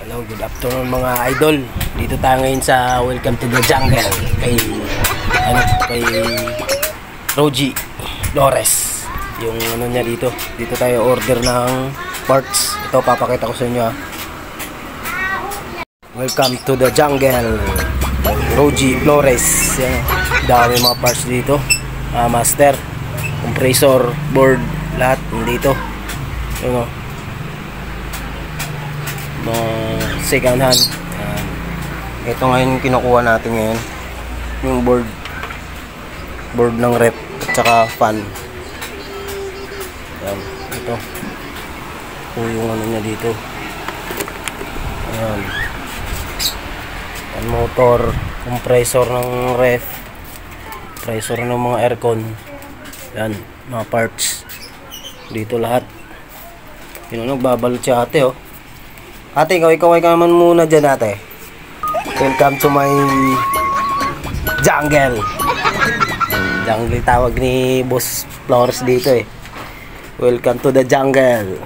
Hello, good afternoon mga idol. Dito tayo ngayon sa Welcome to the Jungle kay Roji Flores. Yung ano niya dito. Dito tayo order ng parts. Ito papakita ko sa inyo ha. Welcome to the Jungle. Roji Flores. Yan. Dami mga parts dito. Master, compressor, board, lahat dito. Yun o. Second hand. Ito ngayon kinukuha natin ngayon yung board ng rep at saka fan. Ayan, ito yung ano niya dito. Ayan, motor, compressor ng ref, compressor ng mga aircon. Ayan, mga parts dito lahat. Yun, nagbabalot si ate oh. Ate, ikaw ka naman muna dyan, ate. Welcome to my jungle. Jungle tawag ni Boss Flores dito eh. Welcome to the jungle.